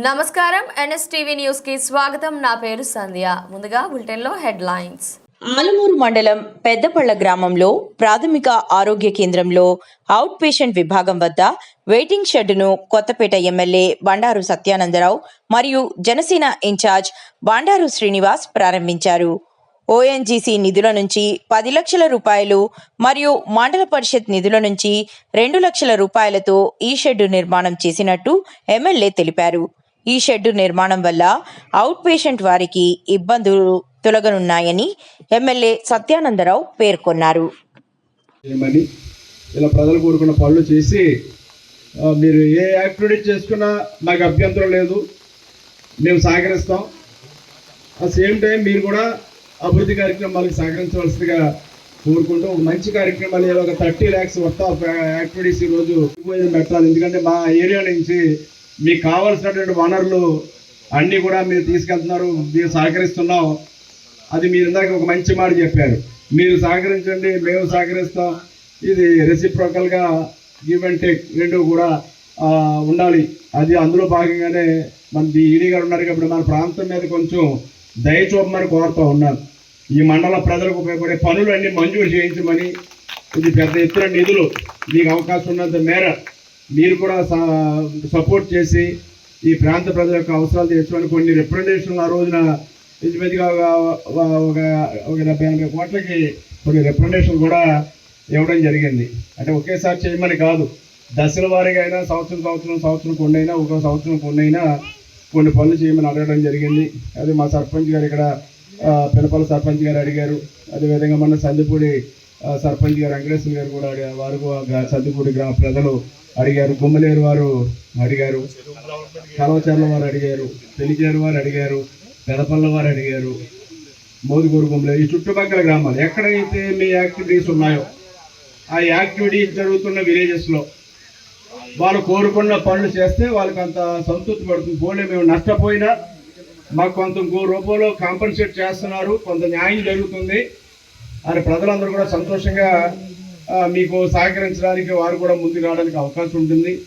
నమస్కారం NSTV news కి స్వాగతం. నా పేరు సంధ్య. ముందుగా బులెటిన్ లో హెడ్లైన్స్. ఆలమూరు మండలం పెద్దపళ్ల గ్రామంలో ప్రాథమిక ఆరోగ్య కేంద్రంలో అవుట్ పేషెంట్ విభాగం వద్ద వెయిటింగ్ షెడ్డును కొత్తపేట ఎమ్మెల్యే బండారు సత్యానందరావు మరియు జనసేన ఇన్ఛార్జ్ బండారు శ్రీనివాస్ ప్రారంభించారు. ఓఎన్జీసీ నిధుల నుంచి 10 లక్షల రూపాయలు మరియు మండల పరిషత్ నిధుల నుంచి 2 లక్షల రూపాయలతో ఈ షెడ్డు నిర్మాణం చేసినట్టు ఎమ్మెల్యే తెలిపారు. ఈ షెడ్డు నిర్మాణం వల్ల అవుట్ పేషెంట్ వారికి ఇబ్బందులు తొలగనున్నాయని ఎమ్మెల్యే సత్యానందరావు పేర్కొన్నారు. ఇలా ప్రజలు కోరుకున్న పనులు చేసి మీరు ఏ యాక్టివిటీ చేసుకున్నా నాకు అభ్యంతరం లేదు, మేము సహకరిస్తాం. ఆ సేమ్ టైం మీరు కూడా అభివృద్ధి కార్యక్రమాలకు సహకరించవలసిందిగా కోరుకుంటూ ఒక మంచి కార్యక్రమాలు ఏదో ఒక 30 lakhs వర్త్ ఆఫ్ యాక్టివిటీస్ ఈరోజు పెట్టాలి. ఎందుకంటే మా ఏరియా నుంచి మీకు కావాల్సినటువంటి వనరులు అన్నీ కూడా మీరు తీసుకెళ్తున్నారు, మీరు సహకరిస్తున్నాం. అది మీరు ఇందాక ఒక మంచి మాట చెప్పారు, మీరు సహకరించండి మేము సహకరిస్తాం. ఇది రెసిప్రోకల్గా గివ్ అండ్ టేక్ రెండు కూడా ఉండాలి. అది అందులో భాగంగానే మన ఈడీ గారు ఉన్నారు కాబట్టి మన ప్రాంతం మీద కొంచెం దయ చూపమని కోరుతూ ఉన్నాను. ఈ మండల ప్రజలకు ఉపయోగపడే పనులు అన్నీ మంజూరు చేయించమని, ఇది పెద్ద ఎత్తున నిధులు మీకు అవకాశం ఉన్నంత మేర మీరు కూడా సపోర్ట్ చేసి ఈ ప్రాంత ప్రజల యొక్క అవసరాలు తీర్చుకొని కొన్ని రిప్రజెంటేషన్లు ఆ రోజున ఇంచుమించుగా ఒక 70-80 కోట్లకి కొన్ని రిప్రజెంటేషన్లు కూడా ఇవ్వడం జరిగింది. అంటే ఒకేసారి చేయమని కాదు, దశల వారీగా అయినా సంవత్సరం కొన్నైనా ఒక సంవత్సరం కొన్నైనా కొన్ని పనులు చేయమని అడగడం జరిగింది. అది మా సర్పంచ్ గారు ఇక్కడ పినపల్లి సర్పంచ్ గారు అడిగారు. అదేవిధంగా మన సందిపూడి సర్పంచ్ గారు వెంకటేశ్వర గారు కూడా వారు సందిపూడి గ్రామ ప్రజలు అడిగారు, గుమ్మలేరు వారు అడిగారు, కలవచర్ల వారు అడిగారు, పెలిచేరు వారు అడిగారు, పెదపల్ల వారు అడిగారు, మోదుగూరు గుమ్మలేరు, ఈ చుట్టుపక్కల గ్రామాలు ఎక్కడైతే మీ యాక్టివిటీస్ ఉన్నాయో ఆ యాక్టివిటీస్ జరుగుతున్న విలేజెస్లో వాళ్ళు కోరుకున్న పనులు చేస్తే వాళ్ళకి అంత సంతృప్తి పడుతుంది. పోలే మేము నష్టపోయినా మాకు కొంత రూపంలో కాంపన్సేట్ చేస్తున్నారు, కొంత న్యాయం జరుగుతుంది అని ప్రజలందరూ కూడా సంతోషంగా మీకు సహకరించడానికి వారు కూడా ముందుకు రావడానికి అవకాశం ఉంటుంది.